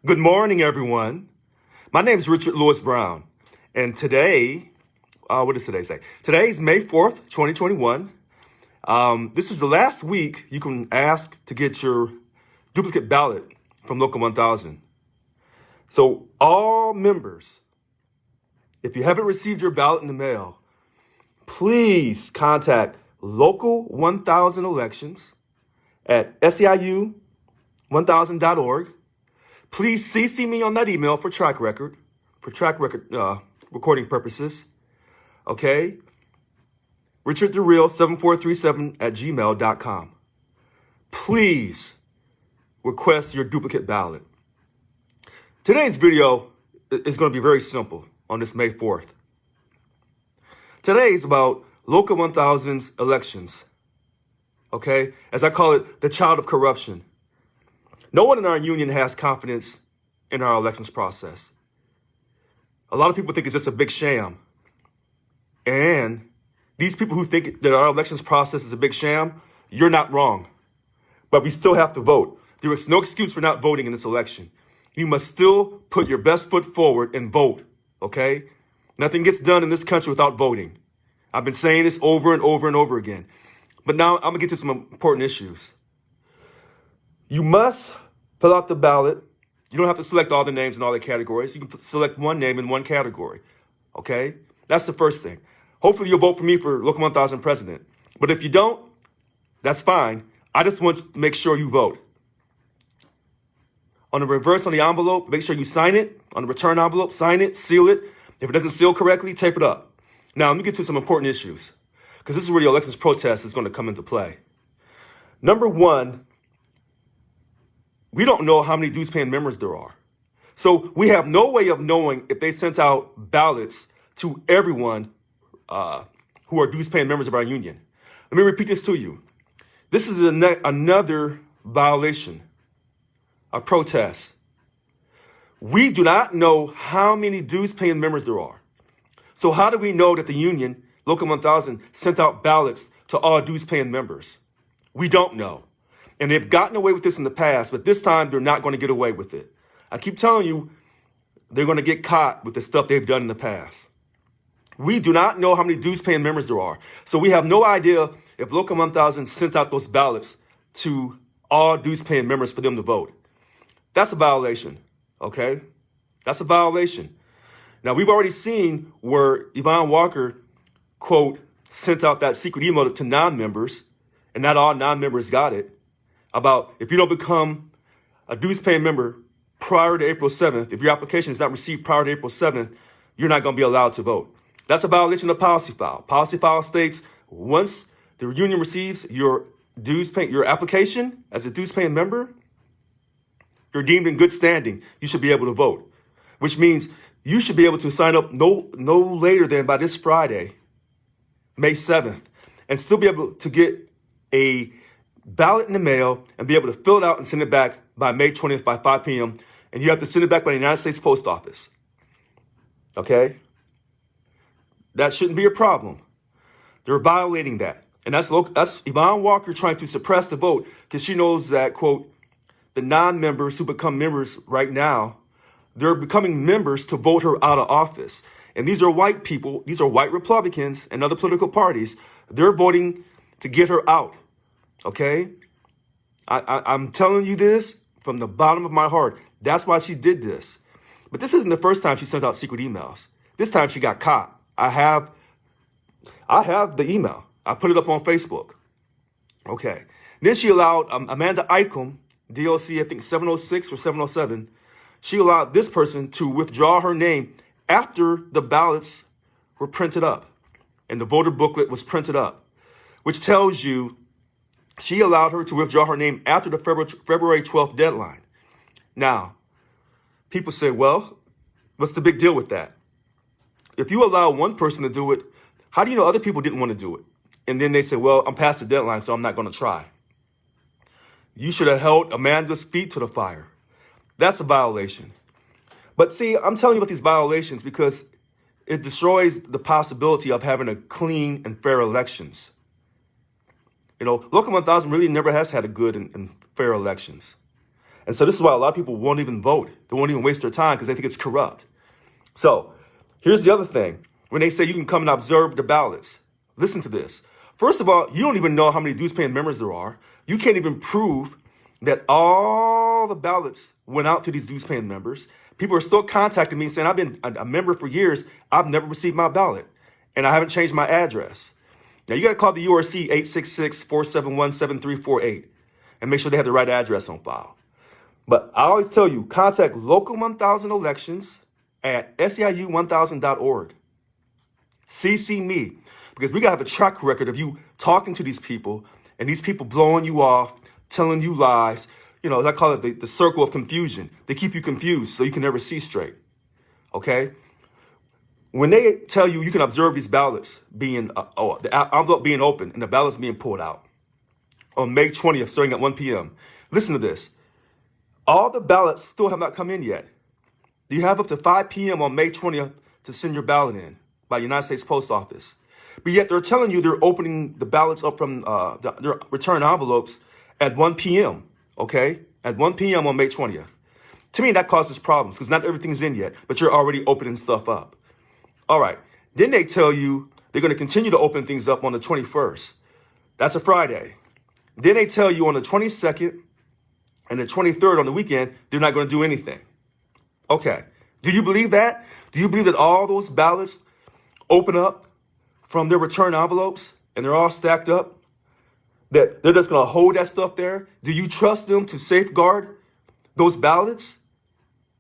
Good morning, everyone. My name is Richard Lewis Brown, and today, what does today say? Today's May 4th, 2021. This is the last week you can ask to get your duplicate ballot from Local 1000. So all members, if you haven't received your ballot in the mail, please contact Local 1000 Elections at SEIU1000.org. Please CC me on that email for track record recording purposes. Okay? Richard the Real 7437 at gmail.com. Please request your duplicate ballot. Today's video is going to be very simple on this May 4th. Today is about Local 1000's elections. Okay? As I call it, the child of corruption. No one in our union has confidence in our elections process. A lot of people think it's just a big sham. And these people who think that our elections process is a big sham, you're not wrong. But we still have to vote. There is no excuse for not voting in this election. You must still put your best foot forward and vote, okay? Nothing gets done in this country without voting. I've been saying this over and over and over again. But now I'm going to get to some important issues. You must fill out the ballot. You don't have to select all the names in all the categories. You can select one name in one category, okay? That's the first thing. Hopefully you'll vote for me for Local 1000 president. But if you don't, that's fine. I just want to make sure you vote. On the reverse on the envelope, make sure you sign it. On the return envelope, sign it, seal it. If it doesn't seal correctly, tape it up. Now, let me get to some important issues, because this is where the elections protest is going to come into play. Number one, we don't know how many dues-paying members there are. So we have no way of knowing if they sent out ballots to everyone who are dues-paying members of our union. Let me repeat this to you. This is another violation, a protest. We do not know how many dues-paying members there are. So how do we know that the union, Local 1000, sent out ballots to all dues-paying members? We don't know. And they've gotten away with this in the past, but this time they're not going to get away with it. I keep telling you, they're going to get caught with the stuff they've done in the past. We do not know how many dues-paying members there are. So we have no idea if Local 1000 sent out those ballots to all dues-paying members for them to vote. That's a violation, okay? That's a violation. Now, we've already seen where Yvonne Walker, quote, sent out that secret email to non-members, and not all non-members got it, about if you don't become a dues-paying member prior to April 7th, if your application is not received prior to April 7th, you're not going to be allowed to vote. That's a violation of Policy File. Policy File states once the union receives your application as a dues-paying member, you're deemed in good standing. You should be able to vote, which means you should be able to sign up no later than by this Friday, May 7th, and still be able to get a ballot in the mail and be able to fill it out and send it back by May 20th by 5 p.m. And you have to send it back by the United States Post Office. Okay? That shouldn't be a problem. They're violating that. And that's Yvonne Walker trying to suppress the vote because she knows that, quote, the non-members who become members right now, they're becoming members to vote her out of office. And these are white people. These are white Republicans and other political parties. They're voting to get her out. Okay? I'm telling you this from the bottom of my heart. That's why she did this. But this isn't the first time she sent out secret emails. This time she got caught. I have the email. I put it up on Facebook. Okay. Then she allowed Amanda Icom, DLC, I think 706 or 707. She allowed this person to withdraw her name after the ballots were printed up and the voter booklet was printed up, which tells you she allowed her to withdraw her name after the February 12th deadline. Now, people say, well, what's the big deal with that? If you allow one person to do it, how do you know other people didn't want to do it? And then they say, well, I'm past the deadline, so I'm not going to try. You should have held Amanda's feet to the fire. That's a violation. But see, I'm telling you about these violations because it destroys the possibility of having a clean and fair elections. You know, Local 1000 really never has had a good and fair elections. And so this is why a lot of people won't even vote. They won't even waste their time because they think it's corrupt. So here's the other thing. When they say you can come and observe the ballots, listen to this. First of all, you don't even know how many dues-paying members there are. You can't even prove that all the ballots went out to these dues-paying members. People are still contacting me saying, I've been a member for years. I've never received my ballot, and I haven't changed my address. Now, you got to call the URC 866-471-7348 and make sure they have the right address on file. But I always tell you, contact Local 1000 Elections at SEIU1000.org. CC me, because we got to have a track record of you talking to these people and these people blowing you off, telling you lies. You know, as I call it, the circle of confusion. They keep you confused so you can never see straight. Okay? When they tell you you can observe these ballots being, the envelope being opened and the ballots being pulled out on May 20th, starting at 1 p.m., listen to this. All the ballots still have not come in yet. You have up to 5 p.m. on May 20th to send your ballot in by United States Post Office. But yet they're telling you they're opening the ballots up from their return envelopes at 1 p.m., okay? At 1 p.m. on May 20th. To me, that causes problems because not everything's in yet, but you're already opening stuff up. All right. Then they tell you they're going to continue to open things up on the 21st. That's a Friday. Then they tell you on the 22nd and the 23rd on the weekend, they're not going to do anything. Okay. Do you believe that? Do you believe that all those ballots open up from their return envelopes and they're all stacked up? That they're just going to hold that stuff there? Do you trust them to safeguard those ballots?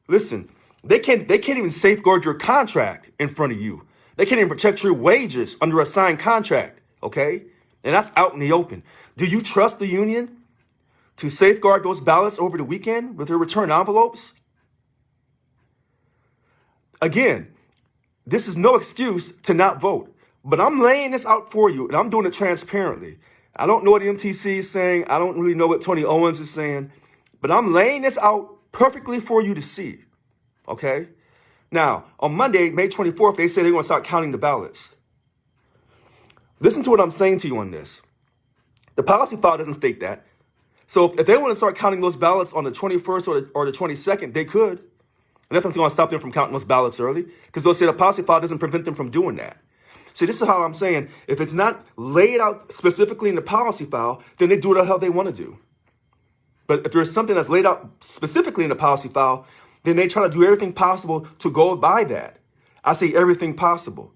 Listen, they can't even safeguard your contract in front of you. They can't even protect your wages under a signed contract, okay? And that's out in the open. Do you trust the union to safeguard those ballots over the weekend with their return envelopes? Again, this is no excuse to not vote, but I'm laying this out for you, and I'm doing it transparently. I don't know what the MTC is saying. I don't really know what Tony Owens is saying, but I'm laying this out perfectly for you to see, okay? Now, on Monday, May 24th, they say they're going to start counting the ballots. Listen to what I'm saying to you on this. The policy file doesn't state that. So if they want to start counting those ballots on the 21st or the 22nd, they could. And that's going to stop them from counting those ballots early because they'll say the policy file doesn't prevent them from doing that. See, this is how I'm saying, if it's not laid out specifically in the policy file, then they do what the hell they want to do. But if there's something that's laid out specifically in the policy file, then they try to do everything possible to go by that. I say everything possible.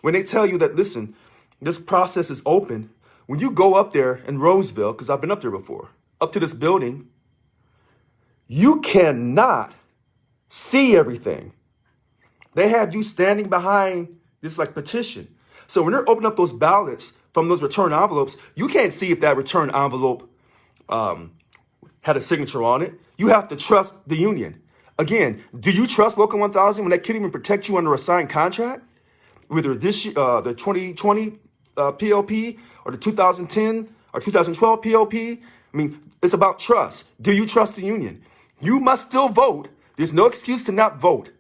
When they tell you that, listen, this process is open, when you go up there in Roseville, because I've been up there before, up to this building, you cannot see everything. They have you standing behind this like petition. So when they're opening up those ballots from those return envelopes, you can't see if that return envelope had a signature on it. You have to trust the union. Again, do you trust Local 1000 when they can't even protect you under a signed contract? Whether this the 2020 POP or the 2010 or 2012 POP? I mean, it's about trust. Do you trust the union? You must still vote. There's no excuse to not vote.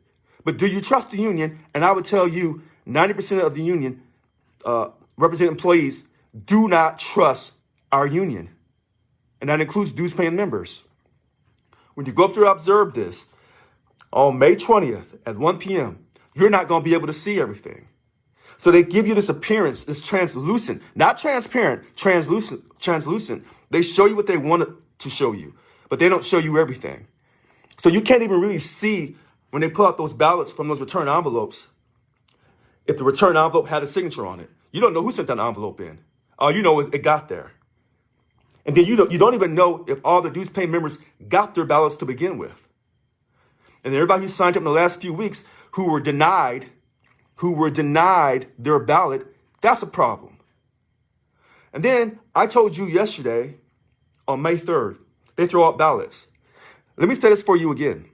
But do you trust the union? And I would tell you, 90% of the union represented employees do not trust our union. And that includes dues-paying members. When you go up there to observe this, on May 20th at 1 p.m., you're not going to be able to see everything. So they give you this appearance, this translucent, not transparent, translucent. They show you what they want to show you, but they don't show you everything. So you can't even really see when they pull out those ballots from those return envelopes, if the return envelope had a signature on it. You don't know who sent that envelope in. All you know is it got there. And then you don't even know if all the dues-paying members got their ballots to begin with. And everybody who signed up in the last few weeks who were denied their ballot, that's a problem. And then I told you yesterday on May 3rd, they throw out ballots. Let me say this for you again,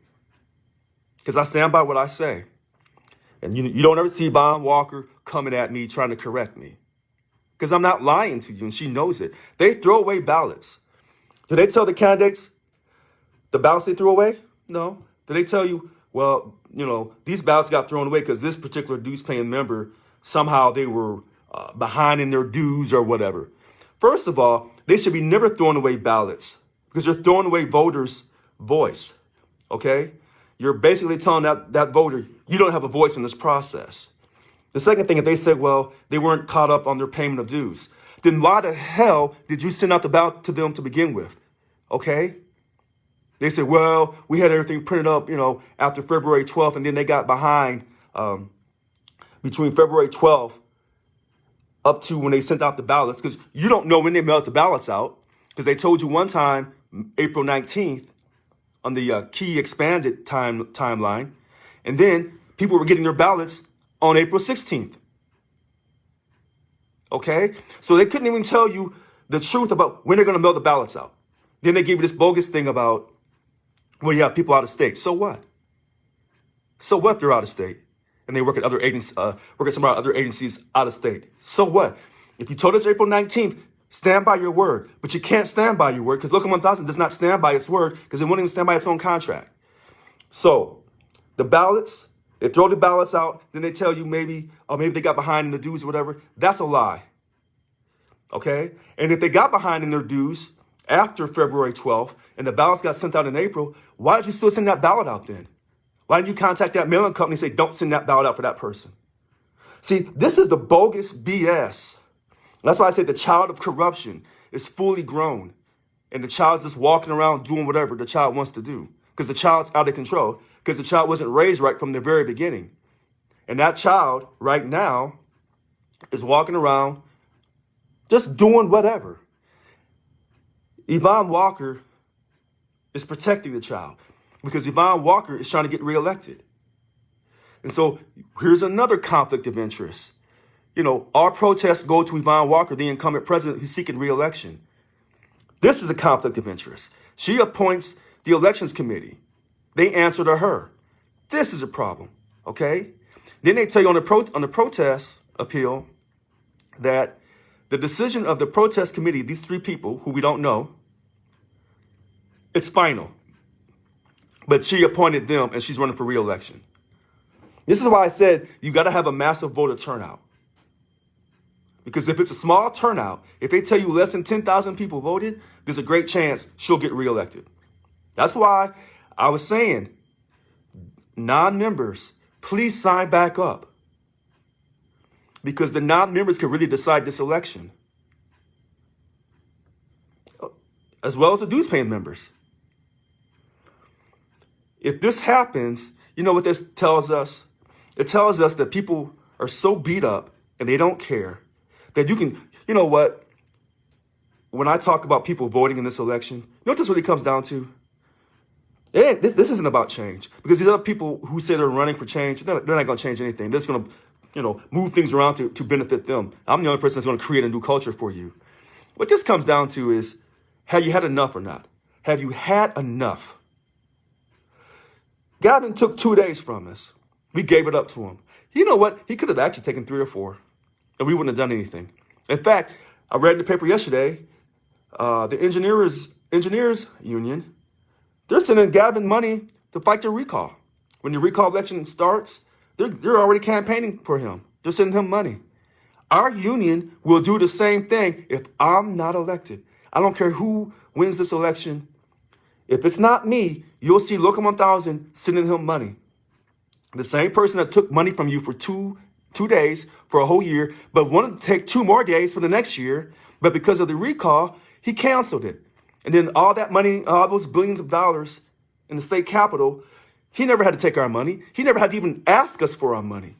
because I stand by what I say. And you don't ever see Von Walker coming at me trying to correct me, because I'm not lying to you, and she knows it. They throw away ballots. Do they tell the candidates the ballots they threw away? No. Do they tell you, well, these ballots got thrown away because this particular dues-paying member, somehow they were behind in their dues or whatever? First of all, they should be never throwing away ballots because you're throwing away voters' voice, okay? You're basically telling that voter, you don't have a voice in this process. The second thing, if they said, well, they weren't caught up on their payment of dues, then why the hell did you send out the ballot to them to begin with, okay? They said, well, we had everything printed up, after February 12th, and then they got behind between February 12th up to when they sent out the ballots, because you don't know when they mailed the ballots out, because they told you one time, April 19th, on the key expanded timeline, and then people were getting their ballots on April 16th. Okay? So they couldn't even tell you the truth about when they're going to mail the ballots out. Then they gave you this bogus thing about, well, you have people out of state. So what? So what if they're out of state? And they work at other agencies, work at some other agencies out of state. So what? If you told us April 19th, stand by your word. But you can't stand by your word because Local 1000 does not stand by its word because it won't even stand by its own contract. So the ballots, they throw the ballots out, then they tell you maybe they got behind in the dues or whatever. That's a lie. Okay? And if they got behind in their dues after February 12th and the ballots got sent out in April, why did you still send that ballot out then? Why didn't you contact that mailing company and say, don't send that ballot out for that person? See, this is the bogus BS. That's why I say the child of corruption is fully grown. And the child's just walking around doing whatever the child wants to do. Because the child's out of control. Because the child wasn't raised right from the very beginning. And that child right now is walking around just doing whatever. Yvonne Walker is protecting the child. Because Yvonne Walker is trying to get reelected. And so here's another conflict of interest. Our protests go to Yvonne Walker, the incumbent president who's seeking reelection. This is a conflict of interest. She appoints the elections committee. They answer to her. This is a problem, okay? Then they tell you on the protest appeal that the decision of the protest committee, these three people who we don't know, it's final. But she appointed them and she's running for reelection. This is why I said you got to have a massive voter turnout. Because if it's a small turnout, if they tell you less than 10,000 people voted, there's a great chance she'll get reelected. That's why I was saying, non-members, please sign back up. Because the non-members can really decide this election. As well as the dues-paying members. If this happens, you know what this tells us? It tells us that people are so beat up and they don't care that you know what? When I talk about people voting in this election, you know what this really comes down to? This isn't about change. Because these other people who say they're running for change, they're not going to change anything. They're just going to, move things around to benefit them. I'm the only person that's going to create a new culture for you. What this comes down to is, have you had enough or not? Have you had enough? Gavin took 2 days from us. We gave it up to him. You know what? He could have actually taken 3 or 4, and we wouldn't have done anything. In fact, I read in the paper yesterday, the engineers union, they're sending Gavin money to fight the recall. When the recall election starts, they're already campaigning for him. They're sending him money. Our union will do the same thing if I'm not elected. I don't care who wins this election. If it's not me, you'll see Local 1000 sending him money. The same person that took money from you for two days for a whole year, but wanted to take 2 more days for the next year, but because of the recall, he canceled it. And then all that money, all those billions of dollars in the state capitol, he never had to take our money. He never had to even ask us for our money.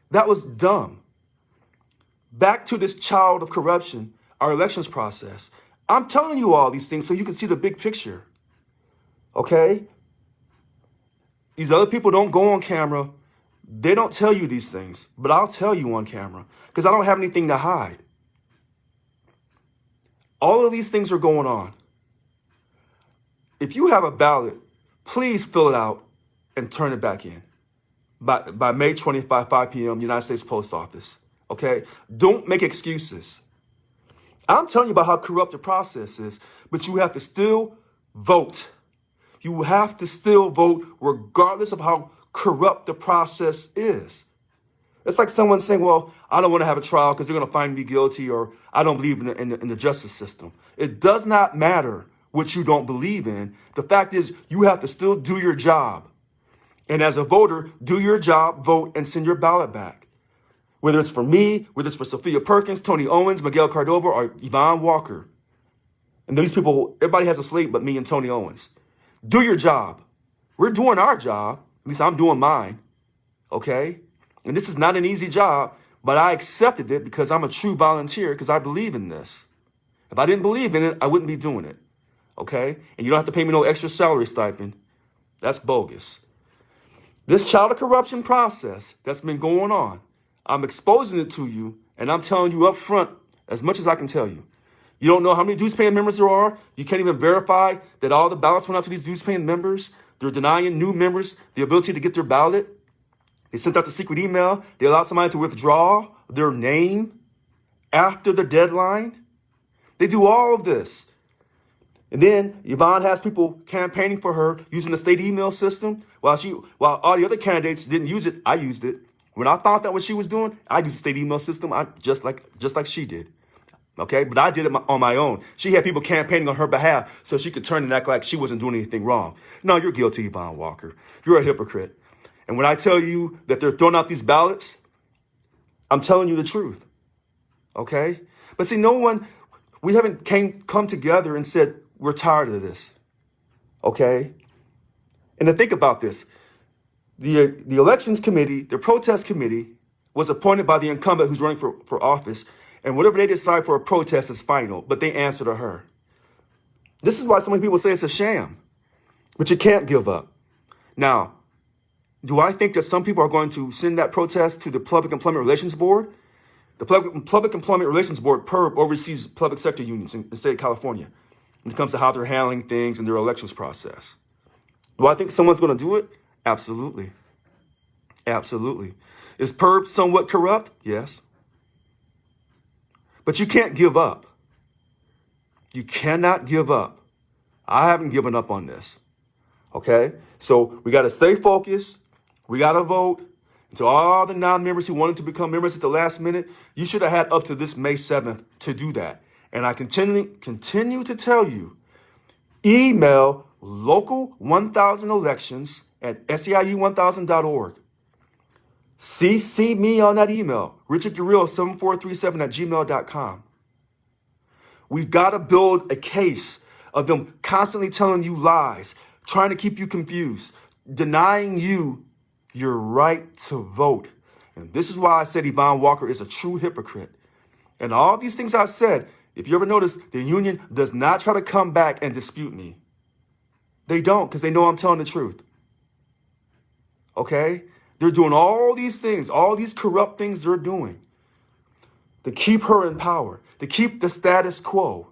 That was dumb. Back to this child of corruption, our elections process. I'm telling you all these things so you can see the big picture. Okay? These other people don't go on camera. They don't tell you these things, but I'll tell you on camera because I don't have anything to hide. All of these things are going on. If you have a ballot, please fill it out and turn it back in by May 20th by 5 p.m. United States Post Office. Okay? Don't make excuses. I'm telling you about how corrupt the process is, but you have to still vote. You have to still vote regardless of how corrupt the process is. It's like someone saying, well, I don't want to have a trial because they're going to find me guilty, or I don't believe in the justice system. It does not matter what you don't believe in. The fact is, you have to still do your job. And as a voter, do your job, vote, and send your ballot back. Whether it's for me, whether it's for Sophia Perkins, Tony Owens, Miguel Cordova, or Yvonne Walker. And these people, everybody has a slate but me and Tony Owens. Do your job. We're doing our job. At least I'm doing mine. Okay? And this is not an easy job, but I accepted it because I'm a true volunteer because I believe in this. If I didn't believe in it, I wouldn't be doing it. Okay? And you don't have to pay me no extra salary stipend. That's bogus. This child of corruption process that's been going on, I'm exposing it to you, and I'm telling you up front as much as I can tell you. You don't know how many dues-paying members there are. You can't even verify that all the ballots went out to these dues-paying members. They're denying new members the ability to get their ballot. They sent out the secret email. They allowed somebody to withdraw their name after the deadline. They do all of this. And then Yvonne has people campaigning for her using the state email system. While all the other candidates didn't use it, I used it. When I found out what she was doing, I used the state email system just like she did. Okay, but I did it on my own. She had people campaigning on her behalf so she could turn and act like she wasn't doing anything wrong. No, you're guilty, Yvonne Walker. You're a hypocrite. And when I tell you that they're throwing out these ballots, I'm telling you the truth. Okay? But see, we haven't come together and said, we're tired of this. Okay? And to think about this, the elections committee, the protest committee, was appointed by the incumbent who's running for office, and whatever they decide for a protest is final, but they answer to her. This is why so many people say it's a sham, but you can't give up. Now, do I think that some people are going to send that protest to the Public Employment Relations Board? The Public Employment Relations Board, PERB, oversees public sector unions in the state of California when it comes to how they're handling things in their elections process. Do I think someone's going to do it? Absolutely. Absolutely. Is PERB somewhat corrupt? Yes. But you can't give up. You cannot give up. I haven't given up on this. Okay? So we got to stay focused. We got to vote. And to all the non-members who wanted to become members at the last minute, you should have had up to this May 7th to do that. And I continue to tell you, email local 1000 elections at SEIU1000.org. CC me on that email, richardurrill7437@gmail.com. We've got to build a case of them constantly telling you lies, trying to keep you confused, denying you your right to vote. And this is why I said Yvonne Walker is a true hypocrite. And all these things I've said, if you ever notice, the union does not try to come back and dispute me. They don't, because they know I'm telling the truth. Okay? They're doing all these things, all these corrupt things they're doing to keep her in power, to keep the status quo.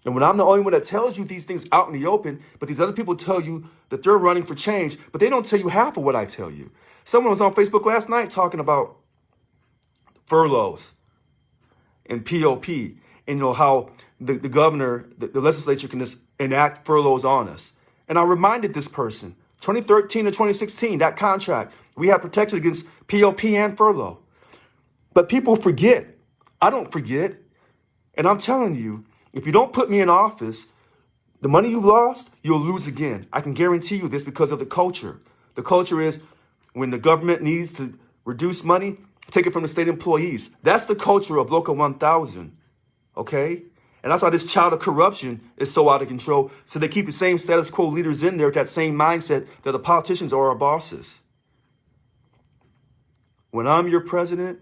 And when I'm the only one that tells you these things out in the open, but these other people tell you that they're running for change, but they don't tell you half of what I tell you. Someone was on Facebook last night talking about furloughs and POP, and how the governor, the legislature can just enact furloughs on us. And I reminded this person, 2013 to 2016, that contract, we had protection against POP and furlough. But people forget. I don't forget. And I'm telling you, if you don't put me in office, the money you've lost, you'll lose again. I can guarantee you this because of the culture. The culture is when the government needs to reduce money, take it from the state employees. That's the culture of Local 1000. Okay? And that's why this child of corruption is so out of control. So they keep the same status quo leaders in there with that same mindset that the politicians are our bosses. When I'm your president,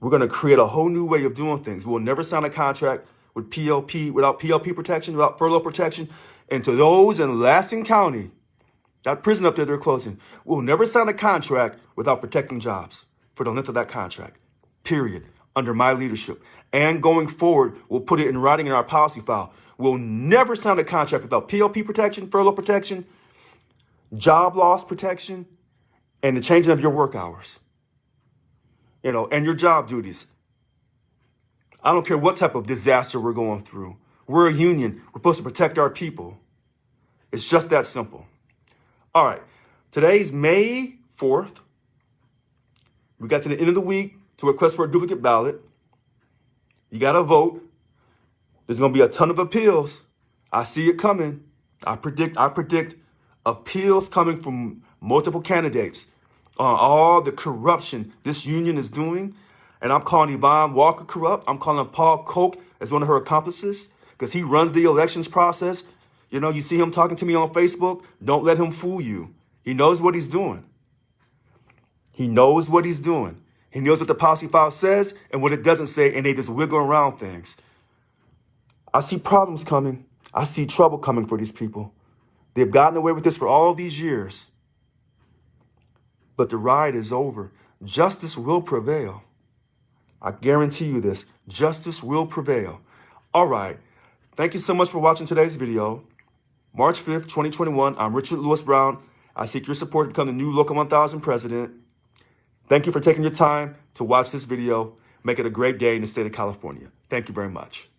we're going to create a whole new way of doing things. We'll never sign a contract with POP, without PLP protection, without furlough protection. And to those in Lansing County, that prison up there they're closing, we'll never sign a contract without protecting jobs for the length of that contract, period, under my leadership. And going forward, we'll put it in writing in our policy file. We'll never sign a contract without PLP protection, furlough protection, job loss protection, and the changing of your work hours, and your job duties. I don't care what type of disaster we're going through. We're a union. We're supposed to protect our people. It's just that simple. All right. Today's May 4th. We got to the end of the week to request for a duplicate ballot. You got to vote. There's going to be a ton of appeals. I see it coming. I predict appeals coming from multiple candidates on all the corruption this union is doing. And I'm calling Yvonne Walker corrupt. I'm calling Paul Koch as one of her accomplices because he runs the elections process. You know, you see him talking to me on Facebook. Don't let him fool you. He knows what he's doing. He knows what he's doing. He knows what the policy file says and what it doesn't say, and they just wiggle around things. I see problems coming. I see trouble coming for these people. They've gotten away with this for all these years. But the ride is over. Justice will prevail. I guarantee you this. Justice will prevail. All right. Thank you so much for watching today's video. March 5th, 2021. I'm Richard Lewis Brown. I seek your support to become the new Local 1000 president. Thank you for taking your time to watch this video. Make it a great day in the state of California. Thank you very much.